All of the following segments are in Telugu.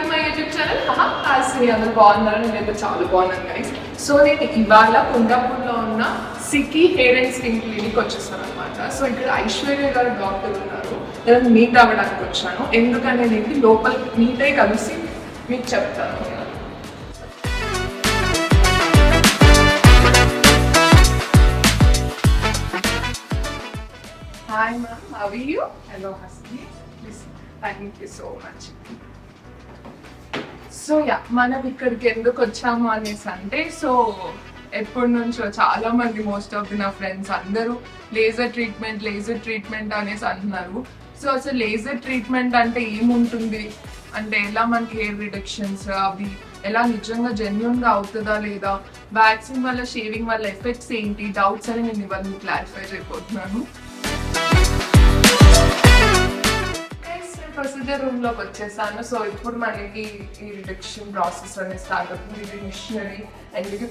To my YouTube channel Hasni. అందరూ బాగున్నారు, నేనైతే చాలా బాగున్నాను గైస్. సో నేను ఇవాళ కుండాపూర్లో ఉన్న సికి హెయిర్ అండ్ స్కిన్ క్లినిక్ వచ్చేసాను అనమాట. సో ఇక్కడ ఐశ్వర్య గారు డాక్టర్ ఉన్నారు, నేను మీట్ అవ్వడానికి వచ్చాను. ఎందుకనేది లోపల మీట్ అయి కలిసి మీకు చెప్తాను. Hi ma'am, how are you? Hello Hasni, thank you so much. So మనం ఇక్కడికి ఎందుకు వచ్చాము అనేసి అంటే, సో ఎప్పటి నుంచో చాలా మంది మోస్ట్ ఆఫ్ ది నా ఫ్రెండ్స్ అందరూ లేజర్ ట్రీట్మెంట్ అనేసి అంటున్నారు. సో అసలు లేజర్ ట్రీట్మెంట్ అంటే ఏముంటుంది, అంటే ఎలా మనకి హెయిర్ రిడక్షన్స్ అవి ఎలా నిజంగా జెన్యున్గా అవుతుందా లేదా, వ్యాక్సిన్ వల్ల షేవింగ్ వల్ల ఎఫెక్ట్స్ ఏంటి, డౌట్స్ అని నేను ఇవన్నీ క్లారిఫై చేయబోతున్నాను. ప్రొసీజర్ రూమ్ లోకి వచ్చేసాను. సో ఇప్పుడు మనకి ఈ రిడక్షన్ ప్రాసెస్ అనేది స్టార్ట్ అవుతుంది. ఇది మిషనరీ అండ్ ఇది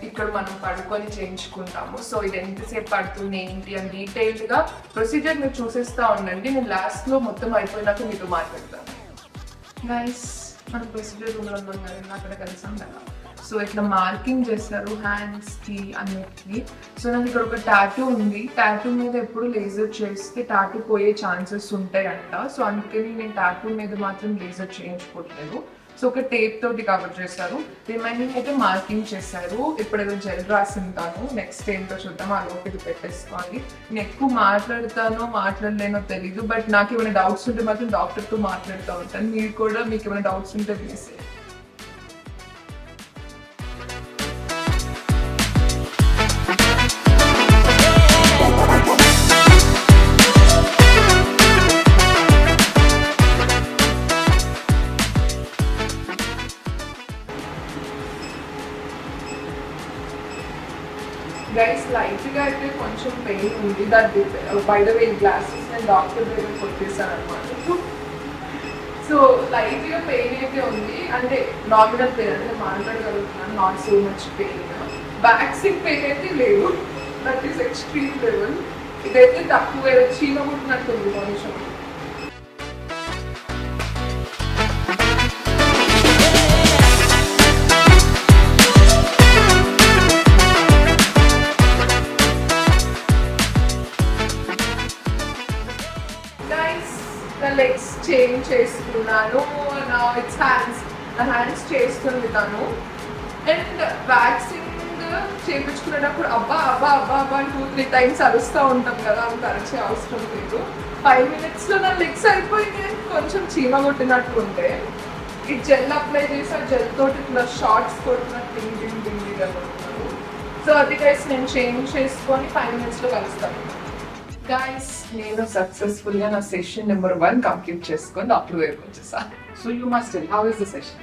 ఇక్కడ మనం పడుకొని చేయించుకుంటాము. సో ఇది ఎంతసేపు పడుతుంది ఏంటి అని డీటెయిల్డ్గా ప్రొసీజర్ మీరు చూసేస్తూ ఉండండి. నేను లాస్ట్లో మొత్తం అయిపోయినాక మీతో మాట్లాడతాను. గైస్, మన ప్రొసీజర్ రూమ్లో ఉన్నాం కదా, అక్కడ కలిసాం కదా. సో ఇట్లా మార్కింగ్ చేస్తారు హ్యాండ్స్కి అన్నిటికి. సో నాకు ఇక్కడ ఒక టాటూ ఉంది. టాటూ మీద ఎప్పుడు లేజర్ చేస్తే టాటూ పోయే ఛాన్సెస్ ఉంటాయంట. సో అందుకని నేను టాటూ మీద మాత్రం లేజర్ చేయించుకోవట్లేదు. సో ఒక టేప్ తోటి కవర్ చేస్తారు. రిమైనింగ్ అయితే మార్కింగ్ చేస్తారు. ఇప్పుడు ఏదో జెల్ రాసింటాను, నెక్స్ట్ ఏంటో చూద్దాం. ఆ లోపు ఇది పెట్టేసుకోవాలి. నేను ఎక్కువ మాట్లాడలేనో తెలీదు, బట్ నాకు ఏమైనా డౌట్స్ ఉంటే మాత్రం డాక్టర్తో మాట్లాడుతూ ఉంటాను. మీరు కూడా మీకు ఏమైనా డౌట్స్ ఉంటే వేసే. గైస్, లైట్గా అయితే కొంచెం పెయిన్ ఉంది. దాని బై ద వే గ్లాసెస్ నేను డాక్టర్ దగ్గర కొట్టేశాను అనమాట. సో లైట్గా పెయిన్ అయితే ఉంది, అంటే నార్మల్ పెయిన్, అంటే మాట్లాడగలుగుతున్నాను, not so much pain. Vaccine pain అయితే లేదు, దట్ ఈస్ ఎక్స్ట్రీమ్ లెవెల్. ఇదైతే తక్కువ, చీమ కుట్టినట్టుంది కొంచెం. లెగ్స్ చేంజ్ చేసుకున్నాను. నా ఇట్స్ హ్యాండ్స్ చేస్తుంది తను. అండ్ వ్యాక్సిన్ చేయించుకునేటప్పుడు అబ్బా అబ్బా అబ్బా అబ్బా అని 2-3 times అరుస్తూ ఉంటాం కదా, అంత అరిచే అవసరం లేదు. 5 minutes నా లెగ్స్ అయిపోయింది. కొంచెం చీమ కొట్టినట్టు ఉంటే ఈ జెల్ అప్లై చేసి ఆ జెల్ తోటి ఇట్లా షార్ట్స్ కొట్టినట్టు డింగిగా కొడుతున్నాను. సో అది గైస్ నేను చేంజ్ చేసుకొని 5 minutes కలుస్తాను. గైస్, నేను సక్సెస్ఫుల్గా నా సెషన్ నెంబర్ 1 కంప్లీట్ చేసుకొని డాక్టర్ దగ్గరికి వచ్చేసాను. So you must tell how is the session?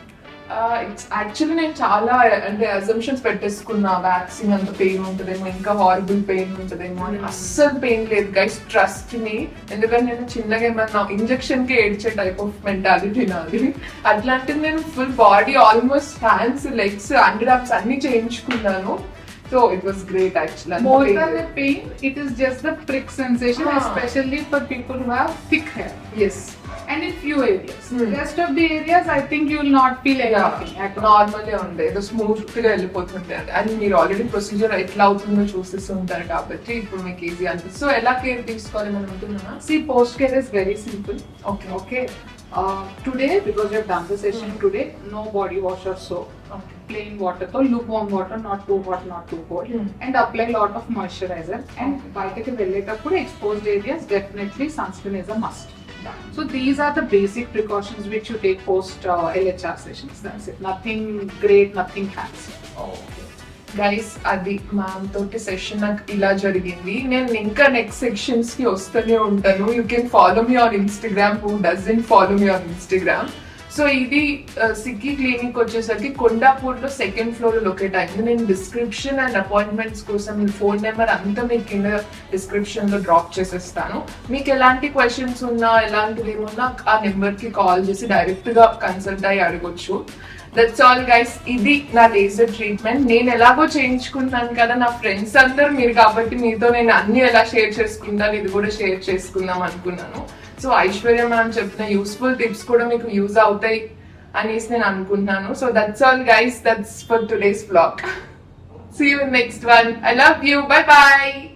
It's actually నేను చాలా అంటే అజంప్షన్స్ పెట్టేసుకున్నా, వ్యాక్సిన్ అంత పెయిన్ ఉంటుందేమో, ఇంకా హారబుల్ పెయిన్ ఉంటుందేమో అని. అస్సలు పెయిన్ లేదు గైస్, ట్రస్ట్ మీ. ఎందుకంటే నేను చిన్నగా ఏమన్నా ఇంజెక్షన్కి ఏడ్చే టైప్ ఆఫ్ మెంటాలిటీ నాది. అట్లాంటిది నేను full body almost hands, legs, under arms అన్ని చేయించుకున్నాను. So it was great actually. More than the pain, it is just the prick sensation, especially for people who have thick hair. Yes. And in few areas. The rest of the areas, I think you will not feel anything. Normal ఉండే, ఏదో స్మూత్ గా వెళ్ళిపోతుంటారు. అండ్ మీరు ఆల్రెడీ ప్రొసీజర్ ఎట్లా అవుతుందో చూపిస్తుంటారు కాబట్టి ఇప్పుడు మీకు ఈజీ అనిపిస్తుంది. సో ఎలా కేర్ తీసుకోవాలి మనం ఉంటుందా? See, post care is very simple. Okay. Today, because you have done the session today, no body wash or soap. Plain water, so lukewarm water, not too hot, not too cold, and apply lot of moisturizer. And బయటకి వెళ్ళేటప్పుడు exposed areas, definitely sunscreen is a must. So these are the basic precautions which you take post LHR sessions. That's it. Nothing great, nothing fancy. Guys, అది మ్యామ్ తోటి సెషన్ నాకు ఇలా జరిగింది. నేను ఇంకా నెక్స్ట్ సెక్షన్స్ కి వస్తూనే ఉంటాను. You can follow me on Instagram. Who doesn't follow me on Instagram? So ఇది సిగ్గి క్లినిక్ వచ్చేసరికి కొండాపూర్లో 2nd floor లొకేట్ అయింది. నేను డిస్క్రిప్షన్ అండ్ అపాయింట్మెంట్స్ కోసం మీ ఫోన్ నెంబర్ అంతా మీకు కింద డిస్క్రిప్షన్లో డ్రాప్ చేసేస్తాను. మీకు ఎలాంటి క్వశ్చన్స్ ఉన్నా, ఎలాంటివి ఏమున్నా ఆ నెంబర్కి కాల్ చేసి డైరెక్ట్గా కన్సల్ట్ అయ్యి అడగొచ్చు. That's all guys. ఇది నా లేజర్ ట్రీట్మెంట్. నేను ఎలాగో చేయించుకుంటాను కదా, నా ఫ్రెండ్స్ అందరు మీరు కాబట్టి మీతో నేను అన్ని ఎలా షేర్ చేసుకుంటాను, ఇది కూడా షేర్ చేసుకుందాం అనుకున్నాను. సో ఐశ్వర్య మ్యామ్ చెప్పిన యూస్ఫుల్ టిప్స్ కూడా మీకు యూజ్ అవుతాయి అనేసి నేను అనుకుంటున్నాను. So that's all guys, that's for today's vlog. See you in next one. I love you. Bye bye.